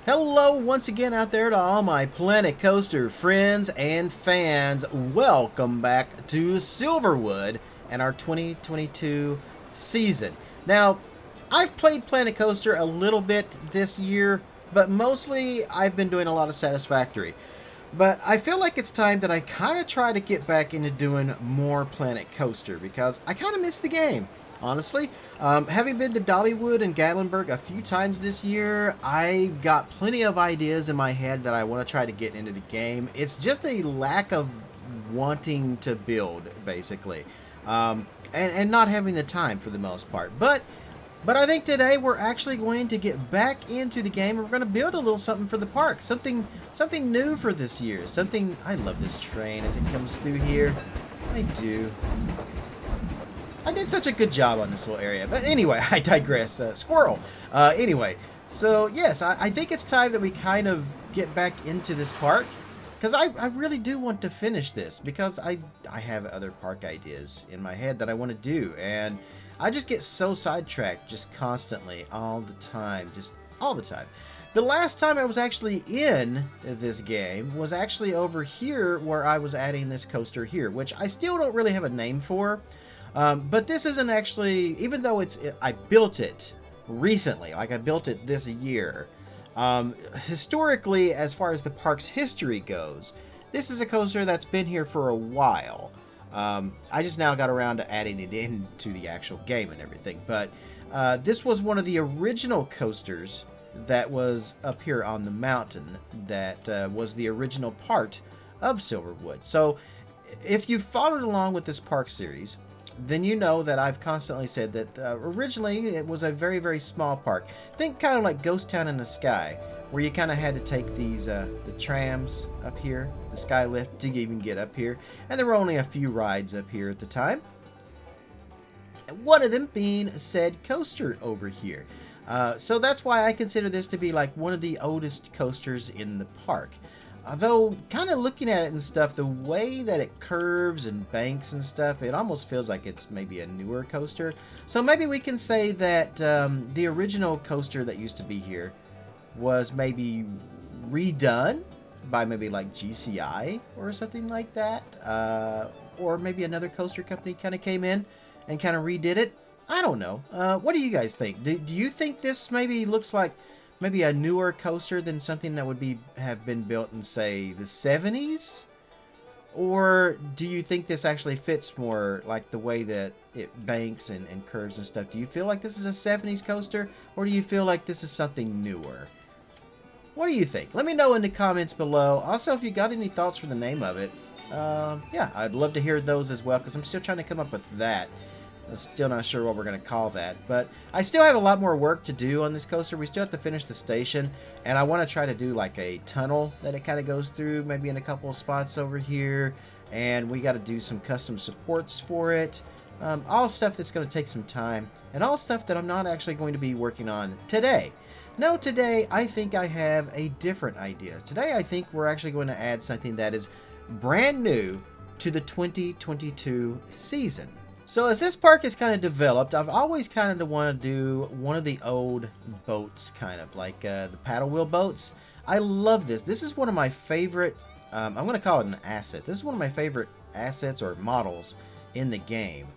Hello once again out there to all my Planet Coaster friends and fans. Welcome back to Silverwood and our 2022 season. Now, I've played Planet Coaster a little bit this year, but mostly I've been doing a lot of Satisfactory. But I feel like it's time that I kind of try to get back into doing more Planet Coaster because I kind of miss the game, honestly. Having been to Dollywood and Gatlinburg a few times this year, I've got plenty of ideas in my head that I want to try to get into the game. It's just a lack of wanting to build, basically, and not having the time for the most part. But I think today we're actually going to get back into the game. We're going to build a little something for the park, something new for this year. Something. I love this train as it comes through here. I do. I did such a good job on this little area. But anyway, I digress. Squirrel. Anyway, so yes, I think it's time that we kind of get back into this park. Because I really do want to finish this. Because I have other park ideas in my head that I want to do. And I just get so sidetracked just constantly, all the time. Just all the time. The last time I was actually in this game was actually over here where I was adding this coaster here. Which I still don't really have a name for. But this isn't actually, even though I built it recently, like I built it this year. Historically, as far as the park's history goes, this is a coaster that's been here for a while. I just now got around to adding it into the actual game and everything. But this was one of the original coasters that was up here on the mountain that was the original part of Silverwood. So if you followed along with this park series, then you know that I've constantly said that originally it was a very, very small park. Think kind of like Ghost Town in the Sky, where you kind of had to take these the trams up here, the sky lift, to even get up here. And there were only a few rides up here at the time. One of them being said coaster over here. So that's why I consider this to be like one of the oldest coasters in the park. Although, kind of looking at it and stuff, the way that it curves and banks and stuff, it almost feels like it's maybe a newer coaster. So maybe we can say that the original coaster that used to be here was maybe redone by maybe like GCI or something like that. Or maybe another coaster company kind of came in and kind of redid it. I don't know. What do you guys think? Do you think this maybe looks like maybe a newer coaster than something that would have been built in, say, the 70s? Or do you think this actually fits more like the way that it banks and curves and stuff? Do you feel like this is a 70s coaster, or do you feel like this is something newer? What do you think? Let me know in the comments below. Also, if you got any thoughts for the name of it, yeah, I'd love to hear those as well, because I'm still trying to come up with that. I'm still not sure what we're going to call that, but I still have a lot more work to do on this coaster. We still have to finish the station, and I want to try to do like a tunnel that it kind of goes through, maybe in a couple of spots over here, and we got to do some custom supports for it. All stuff that's going to take some time, and all stuff that I'm not actually going to be working on today. No, today I think I have a different idea. Today I think we're actually going to add something that is brand new to the 2022 season. So as this park is kind of developed, I've always kind of wanted to do one of the old boats, kind of like the paddle wheel boats. I love this. This is one of my favorite, I'm going to call it an asset. This is one of my favorite assets or models in the game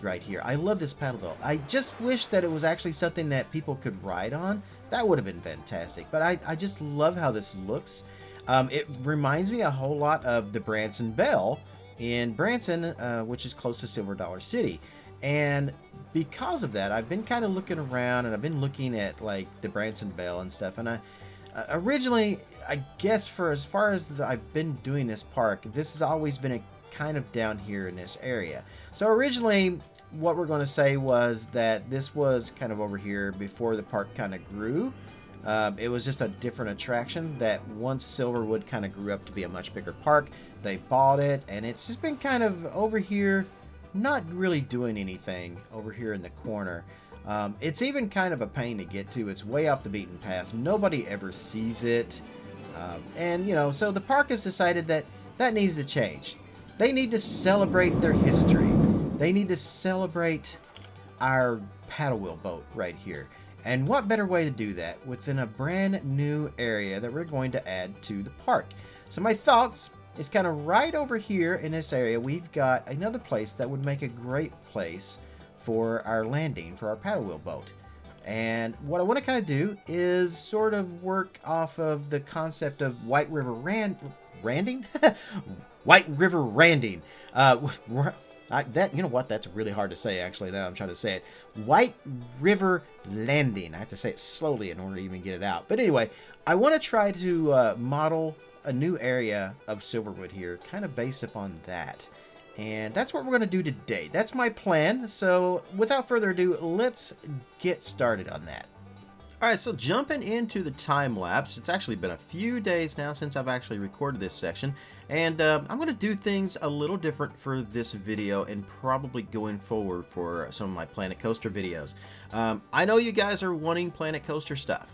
right here. I love this paddle boat. I just wish that it was actually something that people could ride on. That would have been fantastic. But I just love how this looks. It reminds me a whole lot of the Branson Belle in Branson, which is close to Silver Dollar City. And because of that, I've been kind of looking around, and I've been looking at like the Branson Belle and stuff. And I originally, I guess for as far as I've been doing this park, this has always been a kind of down here in this area. So originally, what we're going to say was that this was kind of over here before the park kind of grew. It was just a different attraction that once Silverwood kind of grew up to be a much bigger park, they bought it, and it's just been kind of over here, not really doing anything over here in the corner. It's even kind of a pain to get to. It's way off the beaten path. Nobody ever sees it. And, you know, so the park has decided that that needs to change. They need to celebrate their history. They need to celebrate our paddle wheel boat right here. And what better way to do that within a brand new area that we're going to add to the park? So my thoughts is kind of right over here in this area. We've got another place that would make a great place for our landing for our paddle wheel boat. And what I want to kind of do is sort of work off of the concept of White River Randing? White River Randing. You know what? That's really hard to say, actually, now I'm trying to say it. White River Landing. I have to say it slowly in order to even get it out. But anyway, I want to try to model a new area of Silverwood here, kind of based upon that. And that's what we're going to do today. That's my plan. So without further ado, let's get started on that. Alright, so jumping into the time lapse, it's actually been a few days now since I've actually recorded this section, and I'm going to do things a little different for this video and probably going forward for some of my Planet Coaster videos. I know you guys are wanting Planet Coaster stuff.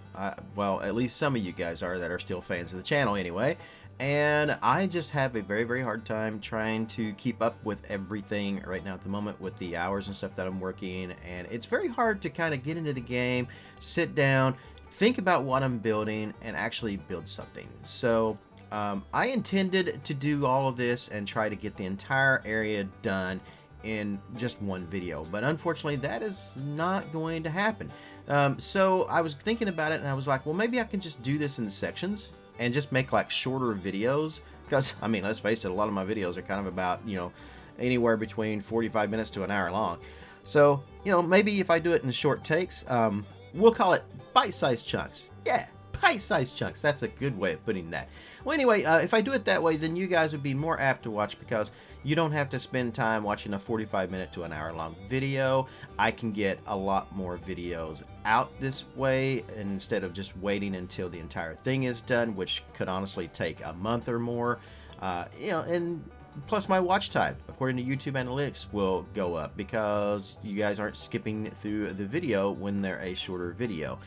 Well, at least some of you guys are that are still fans of the channel anyway. And I just have a very, very hard time trying to keep up with everything right now at the moment with the hours and stuff that I'm working. And it's very hard to kind of get into the game, sit down, think about what I'm building, and actually build something. So I intended to do all of this and try to get the entire area done in just one video. But unfortunately, that is not going to happen. So I was thinking about it and I was like, well, maybe I can just do this in sections and just make like shorter videos, because I mean, let's face it, a lot of my videos are kind of about, you know, anywhere between 45 minutes to an hour long. So, you know, maybe if I do it in short takes, we'll call it bite-sized chunks. Yeah, bite-sized chunks. That's a good way of putting that. Well, anyway, if I do it that way, then you guys would be more apt to watch, because you don't have to spend time watching a 45-minute to an hour-long video. I can get a lot more videos out this way instead of just waiting until the entire thing is done, which could honestly take a month or more. You know, and plus my watch time, according to YouTube Analytics, will go up because you guys aren't skipping through the video when they're a shorter video.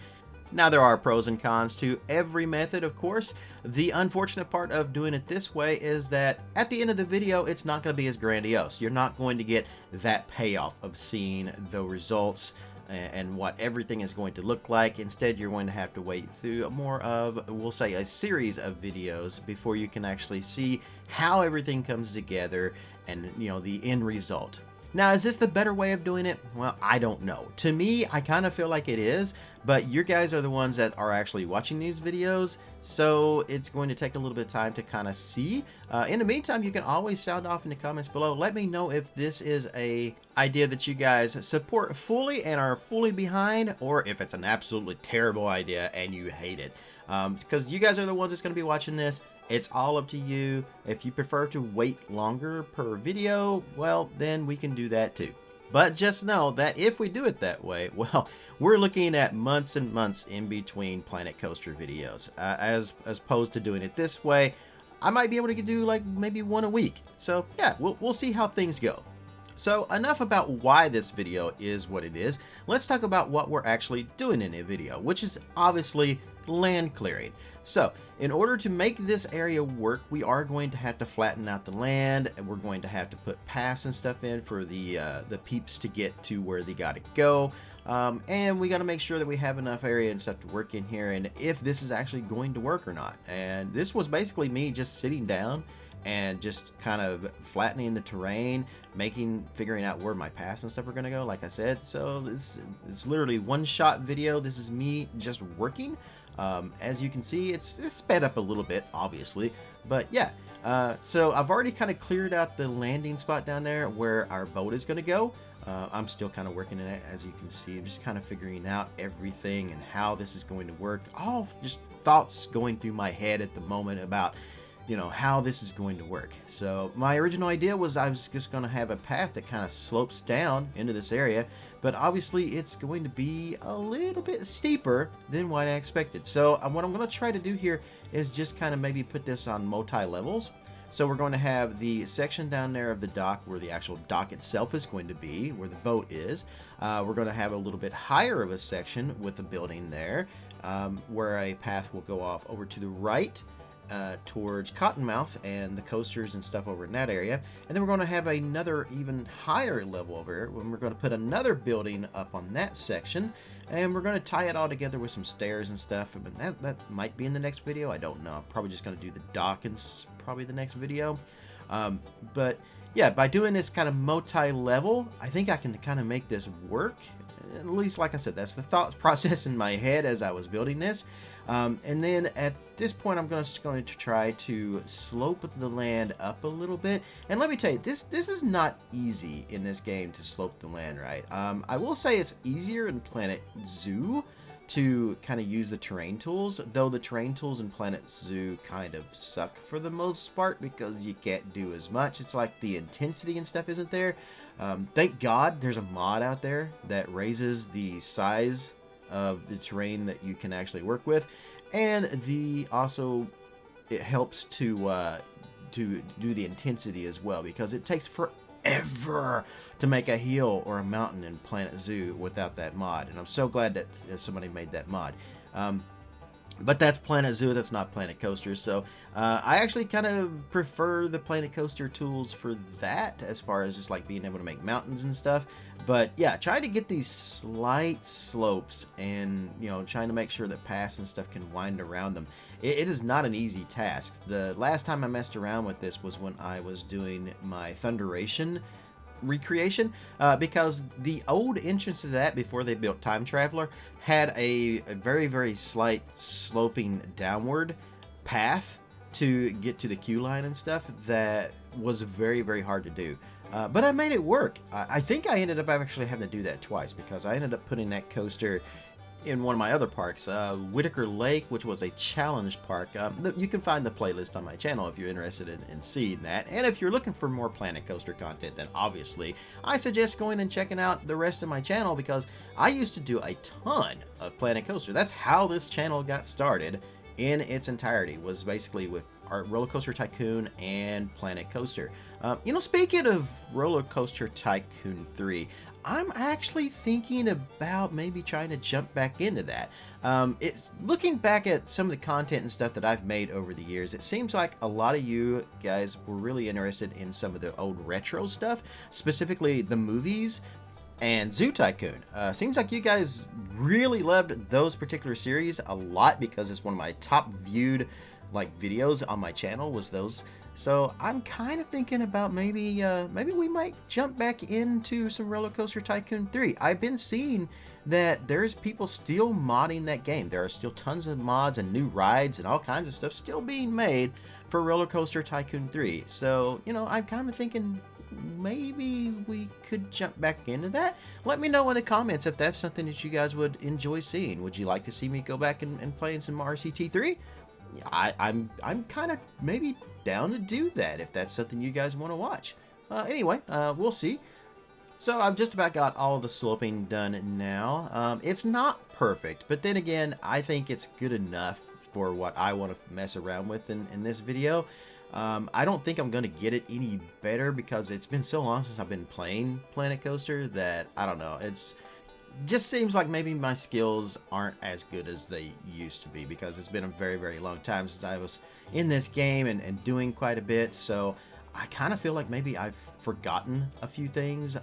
Now, there are pros and cons to every method, of course. The unfortunate part of doing it this way is that at the end of the video, it's not going to be as grandiose. You're not going to get that payoff of seeing the results and what everything is going to look like. Instead, you're going to have to wait through more of, we'll say, a series of videos before you can actually see how everything comes together and, you know, the end result. Now, is this the better way of doing it? Well, I don't know. To me, I kind of feel like it is, but you guys are the ones that are actually watching these videos, so it's going to take a little bit of time to kind of see. In the meantime, you can always sound off in the comments below. Let me know if this is a idea that you guys support fully and are fully behind, or if it's an absolutely terrible idea and you hate it. Because you guys are the ones that's going to be watching this. It's all up to you. If you prefer to wait longer per video, well, then we can do that too. But just know that if we do it that way, well, we're looking at months and months in between Planet Coaster videos. As opposed to doing it this way, I might be able to do like maybe one a week. So yeah, we'll see how things go. So enough about why this video is what it is. Let's talk about what we're actually doing in a video, which is obviously land clearing. So in order to make this area work, we are going to have to flatten out the land, and we're going to have to put paths and stuff in for the peeps to get to where they got to go. And we got to make sure that we have enough area and stuff to work in here, and if this is actually going to work or not. And this was basically me just sitting down and just kind of flattening the terrain, figuring out where my paths and stuff are going to go, like I said. So it's literally one-shot video. This is me just working. As you can see, it's sped up a little bit, obviously, but yeah. So I've already kind of cleared out the landing spot down there where our boat is going to go. I'm still kind of working in it, as you can see. I'm just kind of figuring out everything and how this is going to work. All just thoughts going through my head at the moment about, you know, how this is going to work. So my original idea was I was just going to have a path that kind of slopes down into this area, but obviously it's going to be a little bit steeper than what I expected. So what I'm going to try to do here is just kind of maybe put this on multi-levels. So we're going to have the section down there of the dock where the actual dock itself is going to be, where the boat is. We're going to have a little bit higher of a section with the building there, where a path will go off over to the right. towards Cottonmouth and the coasters and stuff over in that area. And then we're going to have another even higher level over here when we're going to put another building up on that section. And we're going to tie it all together with some stairs and stuff. But that might be in the next video. I don't know. I'm probably just going to do the dock in probably the next video. But yeah, by doing this kind of multi-level, I think I can kind of make this work. At least, like I said, that's the thought process in my head as I was building this. And then at this point, I'm going to try to slope the land up a little bit. And let me tell you, this is not easy in this game to slope the land, right? I will say it's easier in Planet Zoo to kind of use the terrain tools, though the terrain tools in Planet Zoo kind of suck for the most part because you can't do as much. It's like the intensity and stuff isn't there. Thank God there's a mod out there that raises the size of the terrain that you can actually work with, and also it helps to do the intensity as well, because it takes forever to make a hill or a mountain in Planet Zoo without that mod, and I'm so glad that somebody made that mod. But that's Planet Zoo, that's not Planet Coaster, so I actually kind of prefer the Planet Coaster tools for that, as far as just like being able to make mountains and stuff. But yeah, trying to get these slight slopes and, you know, trying to make sure that paths and stuff can wind around them. It is not an easy task. The last time I messed around with this was when I was doing my Thunderation recreation, because the old entrance to that before they built Time Traveler had a very, very slight sloping downward path to get to the queue line and stuff that was very, very hard to do. But I made it work. I think I ended up actually having to do that twice, because I ended up putting that coaster in one of my other parks, Whitaker Lake, which was a challenge park. You can find the playlist on my channel if you're interested in seeing that. And if you're looking for more Planet Coaster content, then obviously I suggest going and checking out the rest of my channel, because I used to do a ton of Planet Coaster. That's how this channel got started in its entirety, was basically with our Roller Coaster Tycoon and Planet Coaster. You know, speaking of Roller Coaster Tycoon 3, I'm actually thinking about maybe trying to jump back into that. It's looking back at some of the content and stuff that I've made over the years, it seems like a lot of you guys were really interested in some of the old retro stuff, specifically the movies and Zoo Tycoon. Seems like you guys really loved those particular series a lot, because it's one of my top viewed like videos on my channel was those. So I'm kind of thinking about maybe we might jump back into some Roller Coaster Tycoon 3. I've been seeing that there's people still modding that game. There are still tons of mods and new rides and all kinds of stuff still being made for Roller Coaster Tycoon 3. So, you know, I'm kind of thinking maybe we could jump back into that. Let me know in the comments if that's something that you guys would enjoy seeing. Would you like to see me go back and play in some RCT3? I'm kind of maybe down to do that if that's something you guys want to watch. Anyway, we'll see. So I've just about got all the sloping done now. It's not perfect, but then again, I think it's good enough for what I want to mess around with in this video. I don't think I'm going to get it any better, because it's been so long since I've been playing Planet Coaster that, I don't know, it's just seems like maybe my skills aren't as good as they used to be, because it's been a very, very long time since I was in this game and doing quite a bit. So I kind of feel like maybe I've forgotten a few things,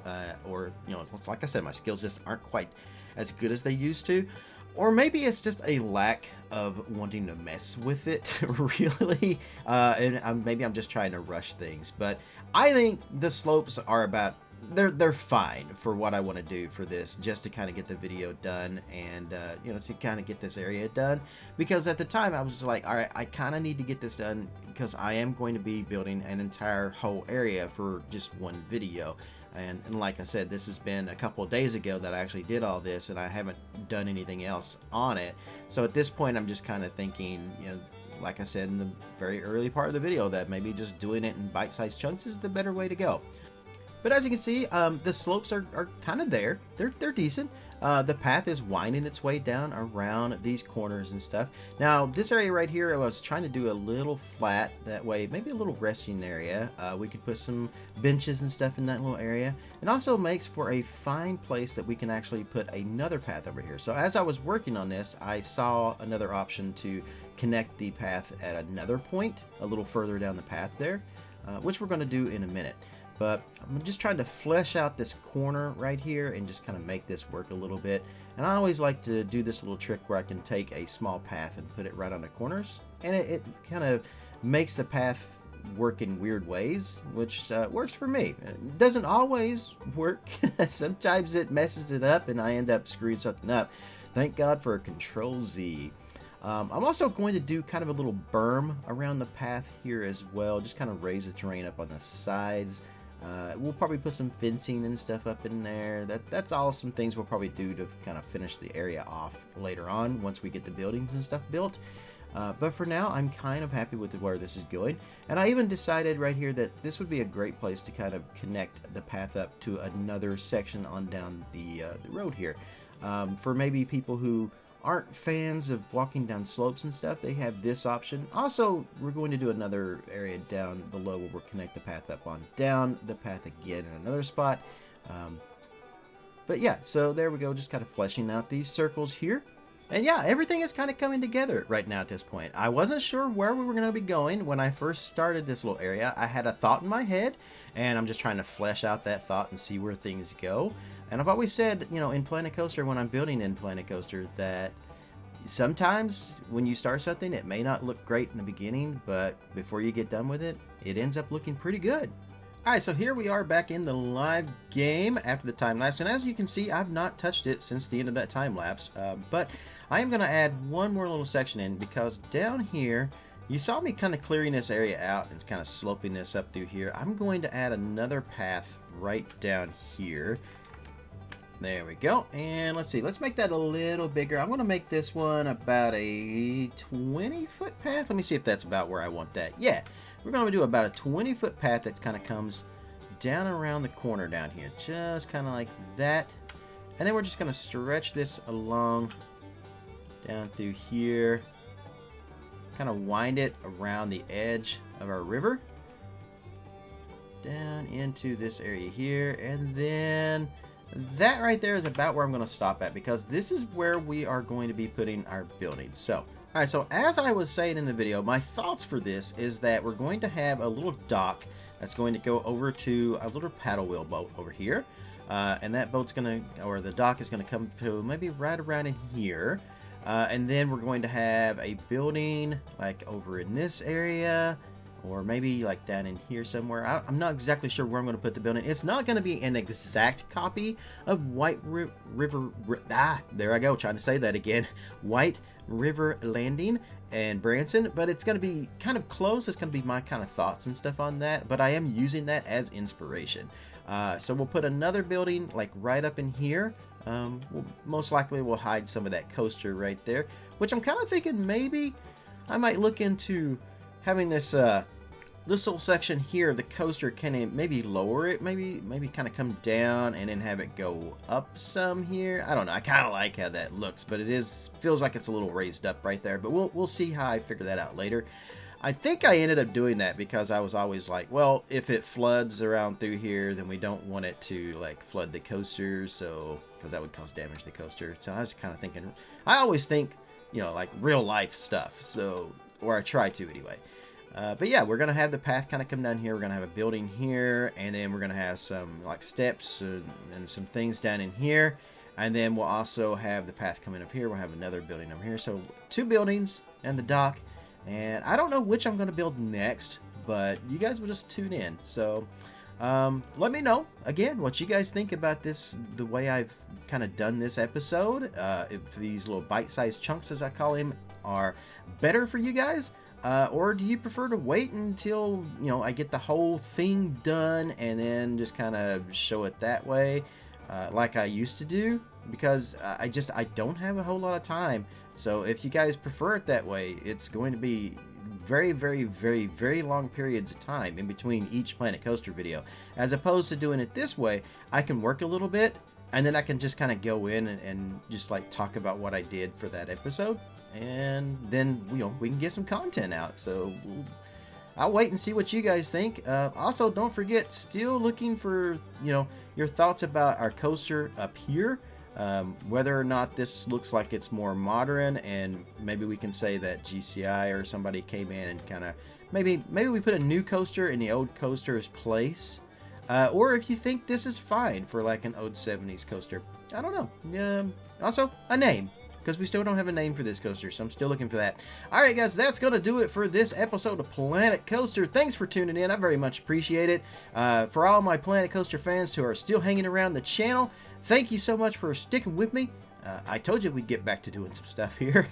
or, you know, like I said, my skills just aren't quite as good as they used to. Or maybe it's just a lack of wanting to mess with it, really. And maybe I'm just trying to rush things. But I think the slopes are about, they're fine for what I want to do for this, just to kind of get the video done and, you know, to kind of get this area done. Because at the time I was like, all right, I kind of need to get this done, because I am going to be building an entire whole area for just one video. And like I said, this has been a couple of days ago that I actually did all this, and I haven't done anything else on it. So at this point, I'm just kind of thinking, you know, like I said in the very early part of the video, that maybe just doing it in bite-sized chunks is the better way to go. But as you can see, the slopes are kind of there. They're decent. The path is winding its way down around these corners and stuff. Now, this area right here, I was trying to do a little flat. That way, maybe a little resting area. We could put some benches and stuff in that little area. It also makes for a fine place that we can actually put another path over here. So as I was working on this, I saw another option to connect the path at another point a little further down the path there, which we're going to do in a minute. But I'm just trying to flesh out this corner right here and just kind of make this work a little bit. And I always like to do this little trick where I can take a small path and put it right on the corners, and it kind of makes the path work in weird ways, which works for me. It doesn't always work. Sometimes it messes it up and I end up screwing something up. Thank God for Control Z. I'm also going to do kind of a little berm around the path here as well, just kind of raise the terrain up on the sides. We'll probably put some fencing and stuff up in there. That's all some things we'll probably do to kind of finish the area off later on once we get the buildings and stuff built. But for now, I'm kind of happy with where this is going. And I even decided right here that this would be a great place to kind of connect the path up to another section on down the road here. For maybe people who aren't fans of walking down slopes and stuff, they have this option. Also, we're going to do another area down below where we'll connect the path up on down the path again in another spot. But yeah, so there we go, just kind of fleshing out these circles here. And yeah, everything is kind of coming together right now at this point. I wasn't sure where we were going to be going when I first started this little area. I had a thought in my head, and I'm just trying to flesh out that thought and see where things go. And I've always said, you know, in Planet Coaster, when I'm building in Planet Coaster, that sometimes when you start something, it may not look great in the beginning, but before you get done with it, it ends up looking pretty good. Alright, so here we are back in the live game after the time-lapse, and as you can see, I've not touched it since the end of that time-lapse, but I am going to add one more little section in, because down here, you saw me kind of clearing this area out and kind of sloping this up through here. I'm going to add another path right down here. There we go, and let's see, let's make that a little bigger. I'm going to make this one about a 20-foot path. Let me see if that's about where I want that. Yeah. We're going to do about a 20-foot path that kind of comes down around the corner down here. Just kind of like that. And then we're just going to stretch this along down through here. Kind of wind it around the edge of our river. Down into this area here. And then that right there is about where I'm going to stop at, because this is where we are going to be putting our building. So alright, so as I was saying in the video, my thoughts for this is that we're going to have a little dock that's going to go over to a little paddle wheel boat over here. And that boat's going to, or the dock is going to come to maybe right around in here. And then we're going to have a building like over in this area, or maybe like down in here somewhere. I'm not exactly sure where I'm going to put the building. It's not going to be an exact copy of White River. There I go, trying to say that again. White River Landing and Branson, but it's going to be kind of close. It's going to be my kind of thoughts and stuff on that, but I am using that as inspiration. So we'll put another building like right up in here. Most likely we'll hide some of that coaster right there, which I'm kind of thinking maybe I might look into having this this little section here of the coaster, can it maybe lower it, maybe kind of come down and then have it go up some here. I don't know, I kind of like how that looks, but it feels like it's a little raised up right there, but we'll see how I figure that out later. I think I ended up doing that because I was always like, well, if it floods around through here, then we don't want it to like flood the coaster, so because that would cause damage to the coaster. So I was kind of thinking, I always think, you know, like real life stuff, so, or I try to anyway. But yeah, we're going to have the path kind of come down here. We're going to have a building here, and then we're going to have some like steps and some things down in here. And then we'll also have the path coming up here. We'll have another building over here. So 2 buildings and the dock. And I don't know which I'm going to build next, but you guys will just tune in. So let me know, again, what you guys think about this, the way I've kind of done this episode. If these little bite-sized chunks, as I call them, are better for you guys. Or do you prefer to wait until, you know, I get the whole thing done and then just kind of show it that way, like I used to do? Because I don't have a whole lot of time. So if you guys prefer it that way, it's going to be very, very, very, very long periods of time in between each Planet Coaster video. As opposed to doing it this way, I can work a little bit and then I can just kind of go in and just like talk about what I did for that episode. And then, you know, we can get some content out. So I'll wait and see what you guys think. Also, don't forget, still looking for, you know, your thoughts about our coaster up here. Whether or not this looks like it's more modern, and maybe we can say that GCI or somebody came in and kind of maybe we put a new coaster in the old coaster's place, or if you think this is fine for like an old 70s coaster. I don't know. Also, a name, because we still don't have a name for this coaster, so I'm still looking for that. Alright guys, that's going to do it for this episode of Planet Coaster. Thanks for tuning in. I very much appreciate it. For all my Planet Coaster fans who are still hanging around the channel, thank you so much for sticking with me. I told you we'd get back to doing some stuff here.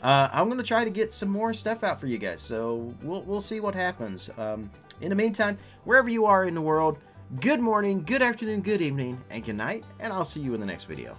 I'm going to try to get some more stuff out for you guys, so we'll see what happens. In the meantime, wherever you are in the world, good morning, good afternoon, good evening, and good night, and I'll see you in the next video.